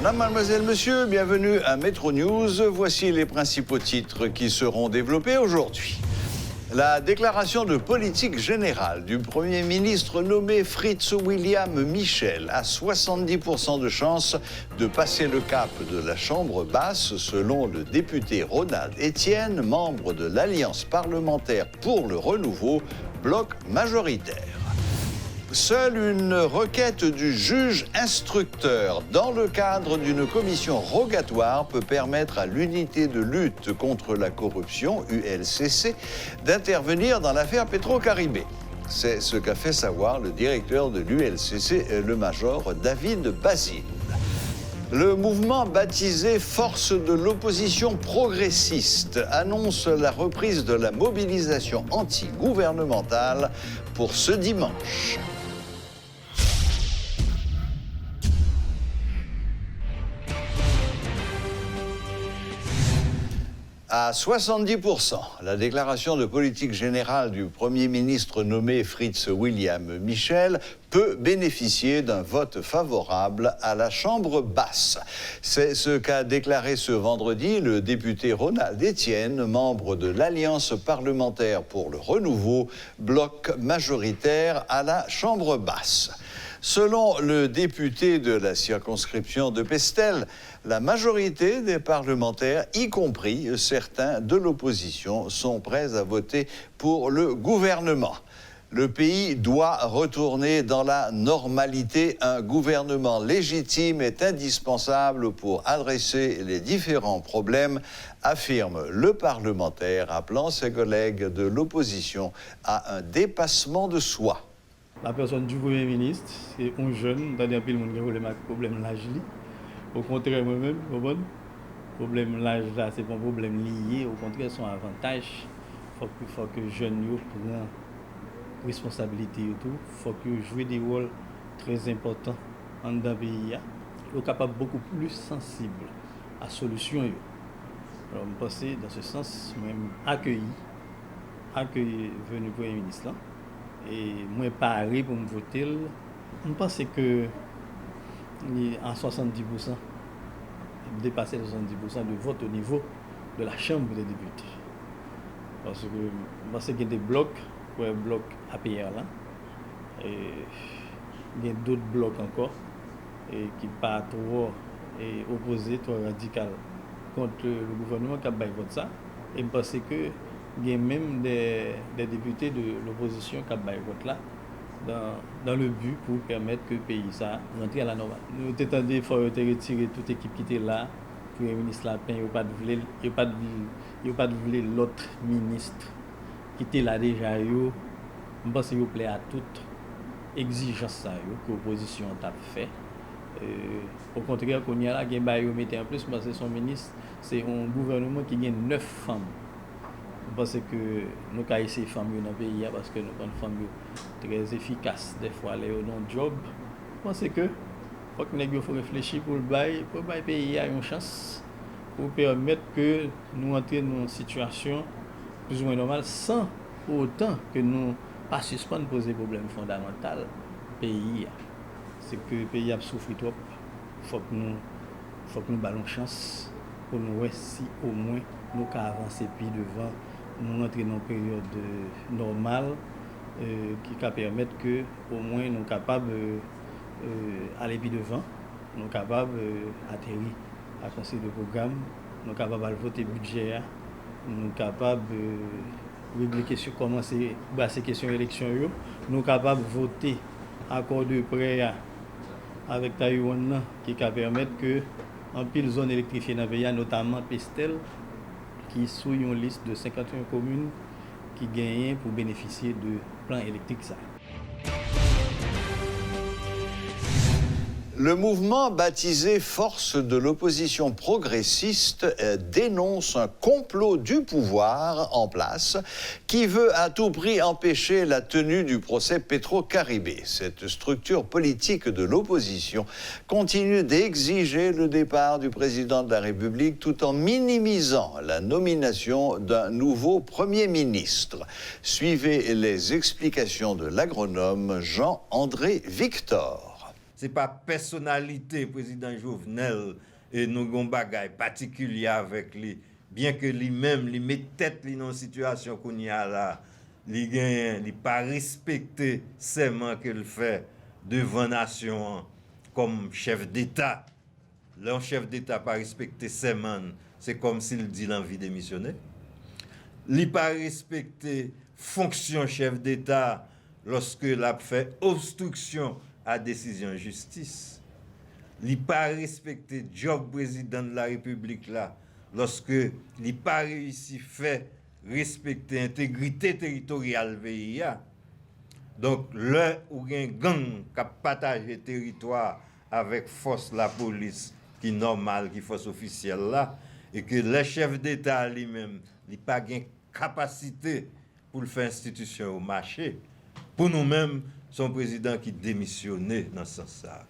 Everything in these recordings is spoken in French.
Madame, mademoiselle, monsieur, bienvenue à Metro News. Voici les principaux titres qui seront développés aujourd'hui. La déclaration de politique générale du Premier ministre nommé Fritz William Michel a 70% de chances de passer le cap de la Chambre basse, selon le député Ronald Etienne, membre de l'Alliance parlementaire pour le renouveau, bloc majoritaire. Seule une requête du juge instructeur dans le cadre d'une commission rogatoire peut permettre à l'unité de lutte contre la corruption, ULCC, d'intervenir dans l'affaire Petro-Caribé. C'est ce qu'a fait savoir le directeur de l'ULCC, le major David Basile. Le mouvement baptisé Force de l'opposition progressiste annonce la reprise de la mobilisation anti-gouvernementale pour ce dimanche. À 70%, la déclaration de politique générale du Premier ministre nommé Fritz William Michel peut bénéficier d'un vote favorable à la Chambre basse. C'est ce qu'a déclaré ce vendredi le député Ronald Etienne, membre de l'Alliance parlementaire pour le renouveau, bloc majoritaire à la Chambre basse. Selon le député de la circonscription de Pestel, la majorité des parlementaires, y compris certains de l'opposition, sont prêts à voter pour le gouvernement. Le pays doit retourner dans la normalité. Un gouvernement légitime est indispensable pour adresser les différents problèmes, affirme le parlementaire, appelant ses collègues de l'opposition à un dépassement de soi. La personne du Premier ministre, c'est un jeune, dans un pays où il y a un problème l'âge. Au contraire, moi-même, le problème l'âge là, c'est pas un problème lié, au contraire, c'est un avantage. Il faut que les jeunes prennent responsabilité et tout. Il faut qu'ils jouent des rôles très importants dans le pays. Ils sont capables beaucoup plus sensibles à la solution. Alors, je pense dans ce sens, même accueilli venu Premier ministre là. Et moi, paré pour me voter, je pense que en 70%, dépasser les 70% de vote au niveau de la Chambre des députés. Parce que je pense qu'il y a des blocs, un bloc APR là, et il y a d'autres blocs encore, et qui ne sont pas trop opposés, trop radicaux contre le gouvernement qui a voté ça. Et je pense que il y a même des députés de l'opposition qui ont voté là dans le but pour permettre que le pays ça rentre à la normale. Nous attendons qu'il faut retirer toute l'équipe qui était là, pour le ministre Lapin, il n'y a pas de l'autre ministre qui était là déjà. Je pense qu'il plaît à toute exigence que l'opposition a fait. Au contraire, qu'on y a là, il y a en plus, parce que son ministre, c'est un gouvernement qui a 9 femmes. Parce que nous avons essayé de faire dans le pays parce que nous avons une femme très efficace. Des fois, elle est dans le job. Je pense que faut réfléchir pour le pays a une chance pour permettre que nous entrions dans une situation plus ou moins normale sans pour autant que nous pas suspendre poser problème fondamental pays. C'est que le pays a souffert trop. Il faut que nous ballons chance pour nous voir si au moins nous pouvons avancer plus devant. Nous entrons dans une période normale qui va permettre que au moins nous sommes capables d'aller plus devant, nous sommes capables d'atterrir à conseil de programme, nous sommes capables de voter budget, nous sommes capables de régler questions, comment ces questions d'élection, nous sommes capables de voter accord de prêt avec Taïwan qui va permettre que en pile zone électrifiée dans le pays, notamment Pestel, qui sous une liste de 51 communes qui gagnent pour bénéficier de plan électrique. Le mouvement baptisé Force de l'opposition progressiste dénonce un complot du pouvoir en place qui veut à tout prix empêcher la tenue du procès Petro-Caribé. Cette structure politique de l'opposition continue d'exiger le départ du président de la République tout en minimisant la nomination d'un nouveau Premier ministre. Suivez les explications de l'agronome Jean-André Victor. c'est pas personnalité président Jovenel et nous avons bagaille particulier avec lui, bien que lui-même lui met tête dans une situation qu'on y a là, il pas respecté serment qu'il fait devant nation comme chef d'État. Le chef d'État pas respecté serment, c'est comme s'il dit l'envie de démissionner. Il pas respecté fonction chef d'État lorsque l'a fait obstruction à décision justice. Il pas respecté job président de la République là lorsque il pas réussi faire respecter intégrité territoriale pays. Donc là où un gang qui partage le territoire avec force la police qui normal qui force officielle là et que le chef d'État lui-même il pas gain capacité pour le faire institution au marché. Pour nous-mêmes, son président qui démissionnait dans ce sens-là.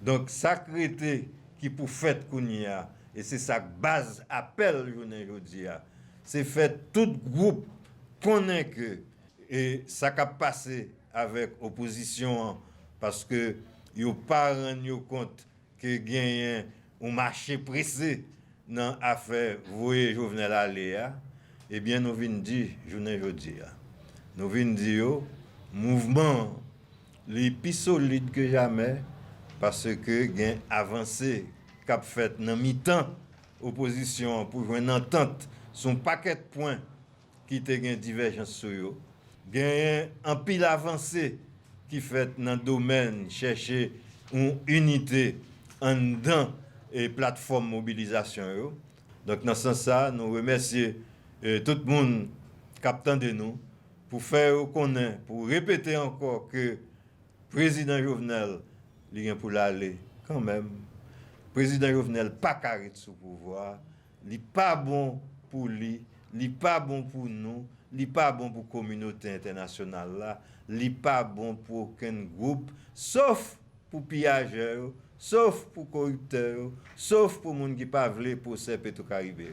Donc, ça créé qui pour fait Kounia, et c'est sa base appel journée aujourd'hui, c'est fait tout groupe connaît que et ça a passé avec opposition parce que yo pas rendu compte que gagne un marché pressé dans affaire voyer Jovenel aller. Eh bien, nous venons dire, journée aujourd'hui, nous venons dire, mouvement, les plus solide que jamais, parce que il y a avancé qu'a fait dans mi-temps, opposition pour jouer une entente, son paquet de points qui te une divergence sur eux. Il y a un pile avancé qui fait dans le domaine, chercher une unité en dedans et plateforme mobilisation. Donc, dans ce sens-là, nous remercions tout le monde captant de nous pour faire connaître, pour répéter encore que le président Jovenel il pour l'aller quand même. Le président Jovenel pas carré sous pouvoir, il n'est pas bon pour lui, il n'est pas bon pour nous, il n'est pas bon pour la communauté internationale là, il n'est pas bon pour aucun groupe, sauf pour pillageurs, sauf pour corrupteurs, sauf pour les gens qui ne pas veulent pour ces Petro-Caribé.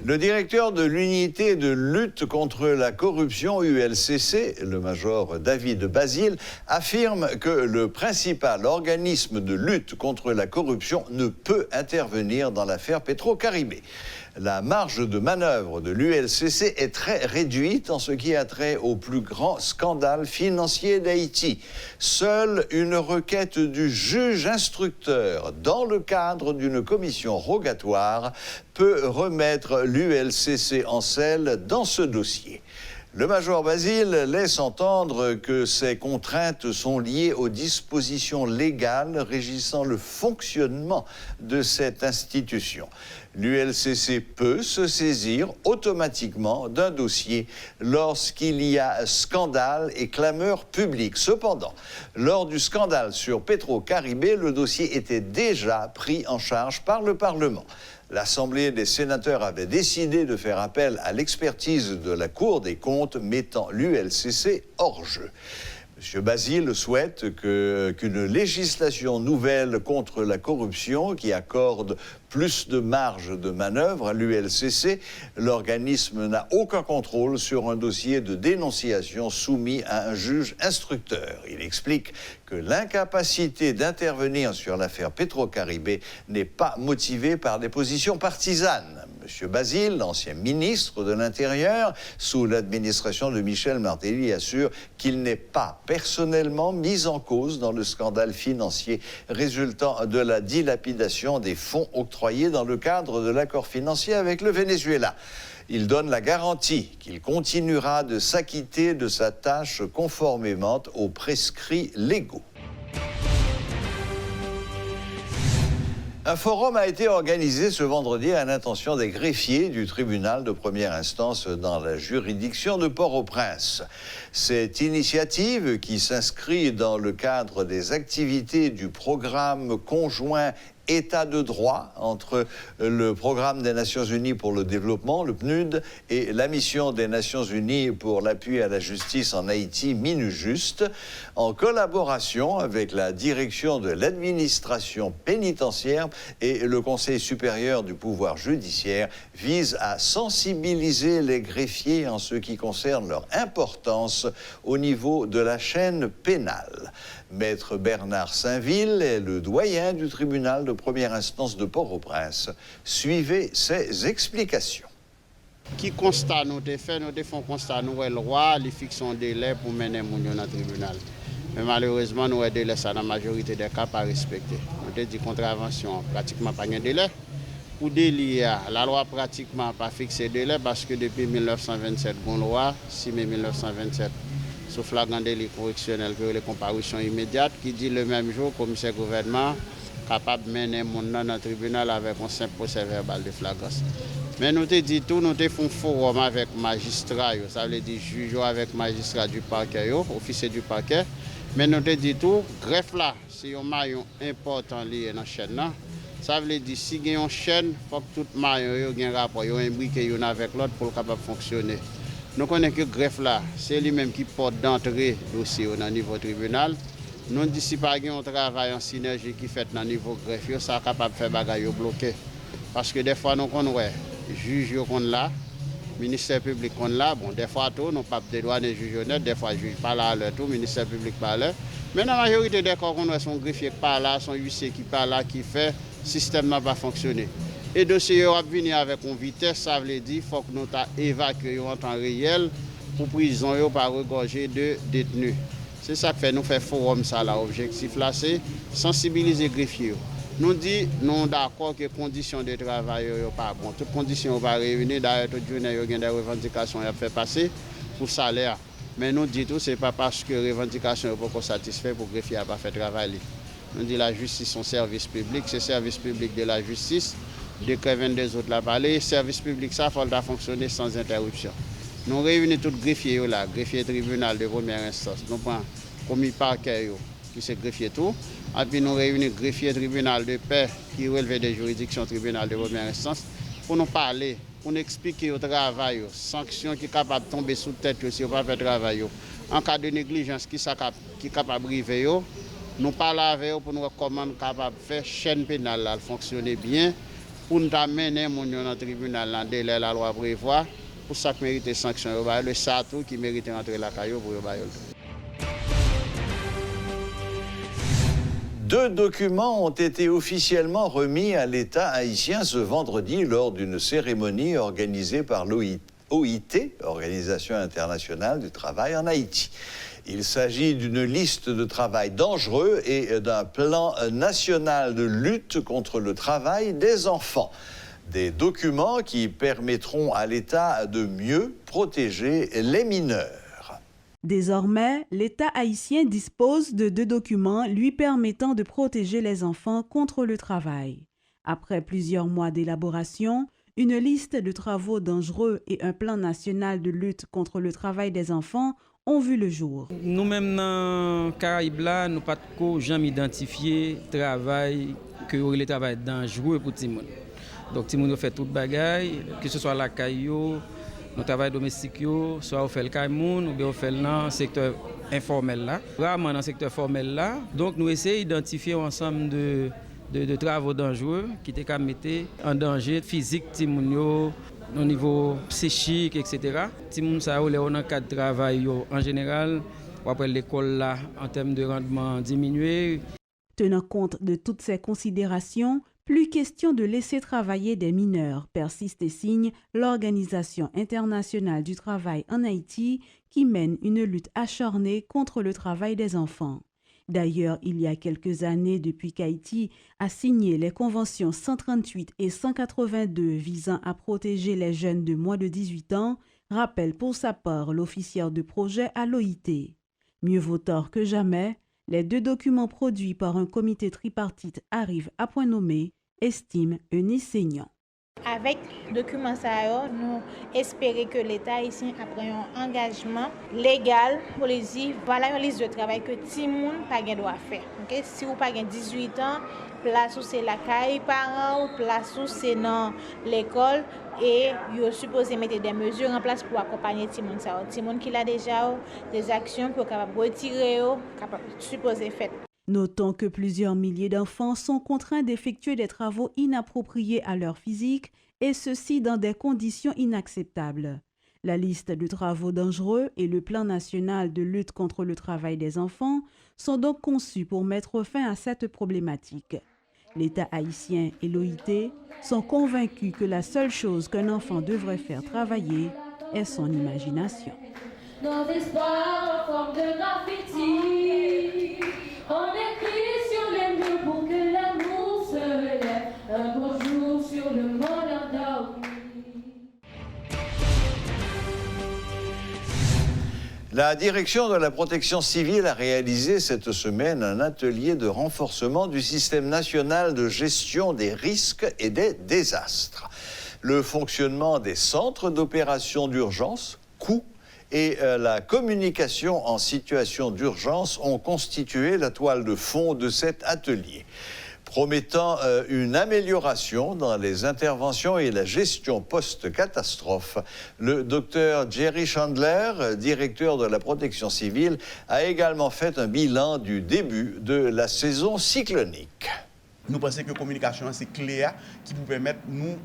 Le directeur de l'unité de lutte contre la corruption ULCC, le major David Basile, affirme que le principal organisme de lutte contre la corruption ne peut intervenir dans l'affaire Petro-Caribé. La marge de manœuvre de l'ULCC est très réduite en ce qui a trait au plus grand scandale financier d'Haïti. Seule une requête du juge instructeur dans le cadre d'une commission rogatoire peut remettre l'ULCC en selle dans ce dossier. Le major Basile laisse entendre que ces contraintes sont liées aux dispositions légales régissant le fonctionnement de cette institution. L'ULCC peut se saisir automatiquement d'un dossier lorsqu'il y a scandale et clameur publique. Cependant, lors du scandale sur Petro-Caribé, le dossier était déjà pris en charge par le Parlement. L'Assemblée des sénateurs avait décidé de faire appel à l'expertise de la Cour des comptes mettant l'ULCC hors jeu. M. Basile souhaite qu'une législation nouvelle contre la corruption qui accorde plus de marge de manœuvre à l'ULCC, l'organisme n'a aucun contrôle sur un dossier de dénonciation soumis à un juge instructeur. Il explique que l'incapacité d'intervenir sur l'affaire Petro-Caribé n'est pas motivée par des positions partisanes. M. Basile, l'ancien ministre de l'Intérieur, sous l'administration de Michel Martelly, assure qu'il n'est pas personnellement mis en cause dans le scandale financier résultant de la dilapidation des fonds octroyés dans le cadre de l'accord financier avec le Venezuela. Il donne la garantie qu'il continuera de s'acquitter de sa tâche conformément aux prescrits légaux. Un forum a été organisé ce vendredi à l'intention des greffiers du tribunal de première instance dans la juridiction de Port-au-Prince. Cette initiative, qui s'inscrit dans le cadre des activités du programme conjoint état de droit entre le Programme des Nations Unies pour le développement, le PNUD, et la mission des Nations Unies pour l'appui à la justice en Haïti, MINUJUST, en collaboration avec la direction de l'administration pénitentiaire et le Conseil supérieur du pouvoir judiciaire, vise à sensibiliser les greffiers en ce qui concerne leur importance au niveau de la chaîne pénale. Maître Bernard Saint-Ville est le doyen du tribunal de première instance de Port-au-Prince. Suivez ses explications. Qui constat nous avons fait, nous avons fait un constat, nous le roi, il fixe un délai pour mener mon dans le tribunal. Mais malheureusement, nous avons délai ça dans la majorité des cas pas respecté. Nous avons dit contravention, pratiquement pas de délai. Pour délit, la loi pratiquement pas fixé délai parce que depuis 1927, la loi, 6 mai 1927, sous flagrant délit correctionnel que les comparutions immédiates, qui dit le même jour, le commissaire gouvernement capable de mener mon nom dans le tribunal avec un simple procès verbal de flagrance. Mais nous avons dit tout, nous avons fait un forum avec magistrats, ça veut dire juge avec magistrats du parquet, officier du parquet. Mais nous avons dit tout, greffe là, c'est un maillon important lié dans la chaîne. Ça veut dire si il y a une chaîne, il faut que tout maillon ait un rapport, imbriqué avec l'autre pour capable fonctionner. Nous connaissons que le greffe là, c'est lui-même qui porte d'entrée dossier au niveau tribunal. Nous disons si pas un travail en synergie qui fait dans le niveau greffe, ça est capable de faire des choses bloquées. Parce que des fois, nous connaissons juge là, ministère public là, bon, des fois, tout, nous pas de droit de juge honnête, des fois, juge pas là, tout, ministère public pas là. Mais dans la majorité des cas, on a son greffier pas là, son huissier qui pas là, qui fait, le système n'a pas fonctionné. Et dossier va venir avec une vitesse, ça veut dire qu'il faut que nous évacuions en temps réel pour prison par regorger de détenus. C'est ça que fait nous faire forum ça là. L'objectif là c'est sensibiliser les greffiers. Nous dit nous d'accord que les conditions de travail sont pas bonnes. Toutes conditions sont pas réunies. D'ailleurs, toute journée il y a des revendications à faire passer pour salaire. Mais nous dit tout c'est pas parce que les revendications sont pas satisfaites pour greffier à pas faire travail. Nous dit la justice son service public, c'est service public de la justice. Décret 22 autres la parler, service public ça faut fonctionner sans interruption. Nous réunissons tous les greffiers là, greffier tribunal de première instance. Nous prenons commis parquet qui c'est greffier tout, et puis nous réunissons greffier tribunal de paix qui relève des juridictions tribunal de première instance pour nous parler, pour nous expliquer au travail, sanctions qui sont capables de tomber sous tête si on ne pas faire travail. En cas de négligence qui est capable de arriver, nous parlons avec eux pour nous recommander capable de faire chaîne pénale là, fonctionner bien. Pour nous amener dans le tribunal, dans le délai la loi prévoit, pour ça qui mérite sanction, le SATO qui mérite d'entrer la caillou pour le. 2 documents ont été officiellement remis à l'État haïtien ce vendredi lors d'une cérémonie organisée par l'OIT, Organisation internationale du travail en Haïti. Il s'agit d'une liste de travail dangereux et d'un plan national de lutte contre le travail des enfants. Des documents qui permettront à l'État de mieux protéger les mineurs. Désormais, l'État haïtien dispose de 2 documents lui permettant de protéger les enfants contre le travail. Après plusieurs mois d'élaboration, une liste de travaux dangereux et un plan national de lutte contre le travail des enfants ont vu le jour. Nous-mêmes dans les Caraïbes, nous n'avons pas jamais identifié le travail dangereux pour les enfants. Donc, les enfants fait toute bagaille, que ce soit la caillou, le travail domestique, soit on fait le caïmoun ou bien on fait dans le secteur informel là. Vraiment dans le secteur formel là. Donc, nous essayons d'identifier un ensemble de travaux dangereux qui te mettre en danger physique Timounio, au niveau psychique, etc. Timoun ça ou dans cadre de travail en général, ou après l'école là en termes de rendement diminué. Tenant compte de toutes ces considérations, plus question de laisser travailler des mineurs, persiste et signe l'Organisation internationale du travail en Haïti qui mène une lutte acharnée contre le travail des enfants. D'ailleurs, il y a quelques années depuis qu'Haïti a signé les conventions 138 et 182 visant à protéger les jeunes de moins de 18 ans, rappelle pour sa part l'officier de projet à l'OIT. Mieux vaut tard que jamais, les 2 documents produits par un comité tripartite arrivent à point nommé, estime Eunice Seignan. Avec le document ça, nous espérons que l'État haïtien a pris un engagement légal pour les dire voilà une liste de travail que tout le monde pas doit faire. Okay? Si vous pas 18 ans, place où c'est la caille parents ou place où c'est dans l'école et vous supposé mettre des mesures en place pour accompagner tout le monde ça. Tout le monde qui a déjà des actions pour capable retirer capable supposé faire. Notons que plusieurs milliers d'enfants sont contraints d'effectuer des travaux inappropriés à leur physique, et ceci dans des conditions inacceptables. La liste de travaux dangereux et le plan national de lutte contre le travail des enfants sont donc conçus pour mettre fin à cette problématique. L'État haïtien et l'OIT sont convaincus que la seule chose qu'un enfant devrait faire travailler est son imagination. Nos espoirs en forme de graffiti. On écrit sur les murs pour que l'amour se lève un beau jour sur le monde endormi. La direction de la protection civile a réalisé cette semaine un atelier de renforcement du système national de gestion des risques et des désastres. Le fonctionnement des centres d'opération d'urgence, coûts, et la communication en situation d'urgence ont constitué la toile de fond de cet atelier, promettant une amélioration dans les interventions et la gestion post-catastrophe. Le docteur Jerry Chandler, directeur de la protection civile, a également fait un bilan du début de la saison cyclonique. Nous pensons que la communication, c'est clé qui peut permettre nous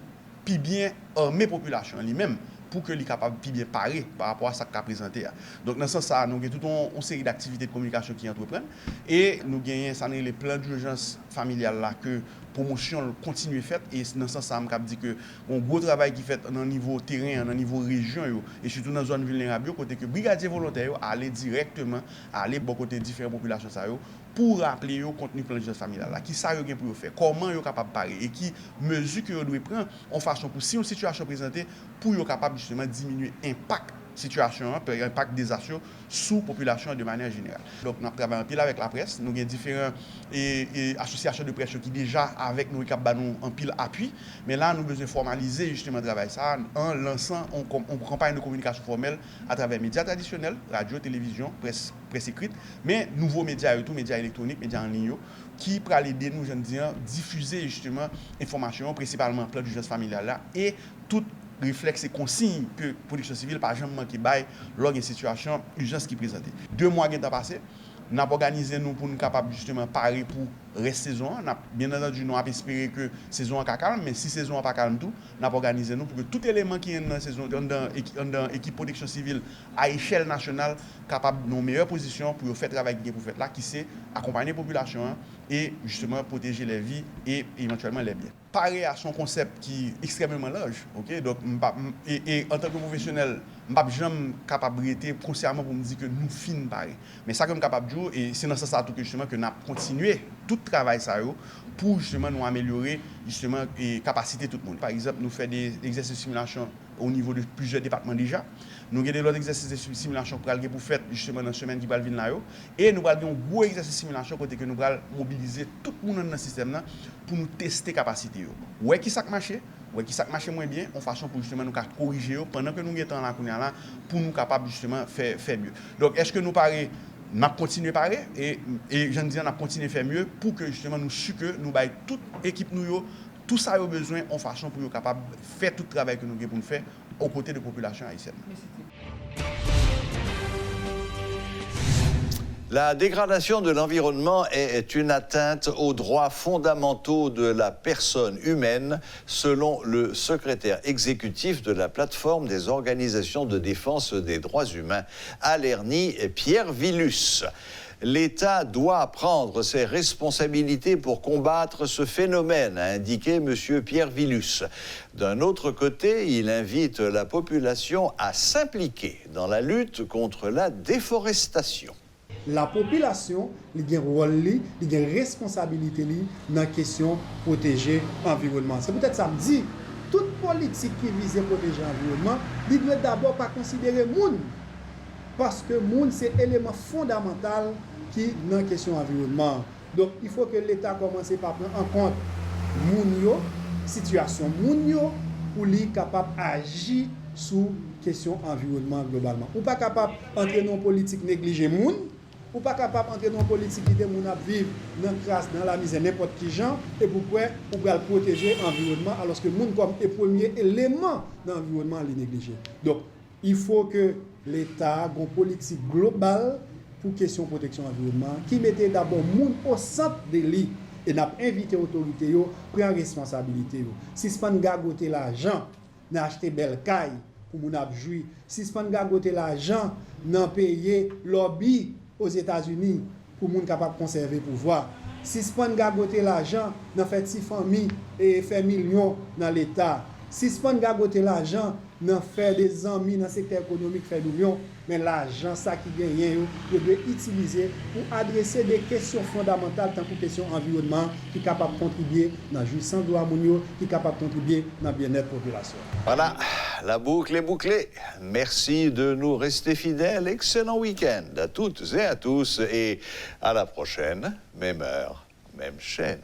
plus bien armer la population elle-même pour que les capables de bien parer par rapport à ce qu'a présenté. Donc dans ce sens, nous avons toute une série d'activités de communication qui entreprennent et nous avons les plans d'urgence familiale là que promotion continue faite et dans ce sens, ça me dit que un gros travail qui fait au niveau terrain, au niveau région et surtout dans la zone vulnérable, côté que brigadier volontaire aller directement aller bon côté différentes populations ça pour rappeler le contenu plan d'urgence familiale là qui ça yo gen pour faire, comment yo capable parer et qui mesure que yo doit prendre en façon pour si une situation présentée pour yo capable justement diminuer impact situation, impact des actions sous population de manière générale. Donc nous travaillons en pile avec la presse, nous avons différentes associations de presse qui déjà avec nous en pile appui, mais là nous avons besoin de formaliser justement le travail ça en lançant une campagne de communication formelle à travers les médias traditionnels, radio, télévision, presse écrite, mais nouveaux médias, tout médias électroniques, médias en ligne, qui pourra aider nous, je dis, diffuser justement information, principalement plan d'urgence familiale là, et toute réflexe et consigne que la protection civile par exemple manquer bail lors d'une situation urgence qui présente. 2 mois qui sont passés, nous avons organisé nous pour nous capables justement parer pour rester saison. Bien entendu, nous avons espéré que saison soit calme, mais si saison n'est pas calme tout, nous avons organisé nous pour que tout élément qui est dans la saison, dans l'équipe protection civile à échelle nationale, capable de nos meilleures positions pour faire le travail qui est pour faire là, qui c'est accompagner la population et justement protéger les vies et éventuellement les biens. Parer à son concept qui est extrêmement large, ok? Donc, et en tant que professionnel, je ne suis jamais capable de rester consciemment pour me dire que nous finissons pareil. Mais ça, comme capable de jouer, et c'est dans ce sens que justement que nous avons continué tout le travail ça pour justement nous améliorer justement et capacité tout le monde. Par exemple, nous faisons des exercices de simulation au niveau de plusieurs départements déjà. Nous avons des exercices de simulation pour faire justement dans la semaine qui va venir là. Et nous avons un gros exercice de simulation côté que nous allons mobiliser tout le monde dans le système là pour nous tester la capacité. Ouais, qui ça marche? Ouais, qui ça marche moins bien en façon pour justement nous corriger pendant que nous sommes là pour nous capables justement faire mieux. Donc est-ce que nous paraît n'a continuer pareil et je dis on a continué faire mieux pour que justement nous sûr que nous bail toute équipe nous tout ça a besoin en façon pour être capable de faire tout le travail que nous avons pour nous faire aux côtés de la population haïtienne. La dégradation de l'environnement est une atteinte aux droits fondamentaux de la personne humaine, selon le secrétaire exécutif de la plateforme des organisations de défense des droits humains, Alerny Pierre Villus. L'État doit prendre ses responsabilités pour combattre ce phénomène, a indiqué M. Pierre Villus. D'un autre côté, il invite la population à s'impliquer dans la lutte contre la déforestation. La population a un rôle, a une responsabilité dans la question de protéger l'environnement. C'est peut-être ça me dit, toute politique qui vise à protéger l'environnement, il doit d'abord pas considérer le monde. Parce que le monde, c'est un élément fondamental qui est dans la question de l'environnement. Donc, il faut que l'État commence par prendre en compte le monde situation moun yo pour li capable agir sur question environnement globalement. Ou pas capable entrer dans politique négliger moun, ou pas capable entrer dans politique qui de moun a vivre dans crasse dans la misère n'importe qui gens et pourquoi pour protéger l'environnement alors que moun comme est premier élément dans l'environnement li négligé. Donc il faut que l'État ait une politique globale pour question protection environnement qui mettait d'abord moun au centre de lui et n'a invité autorité yo prendre responsabilité yo. Si c'est pas gagoter l'argent, n'a acheter belle caille pour moun ap joui. Si c'est pas gagoter l'argent, n'a payer lobby aux États-Unis pour moun capable conserver pouvoir. Si c'est pas gagoter l'argent, n'a fait 6 familles et fait millions dans l'état. Si c'est pas gagoter l'argent, n'a fait des amis dans le secteur économique fait millions, mais l'argent ça qui gagne yo doit utiliser pour adresser des questions fondamentales tant que question environnement qui capable de contribuer dans la jouissance de l'harmonie qui capable de contribuer dans le bien-être de la population. Voilà, la boucle est bouclée. Merci de nous rester fidèles. Excellent week-end à toutes et à tous et à la prochaine, même heure, même chaîne.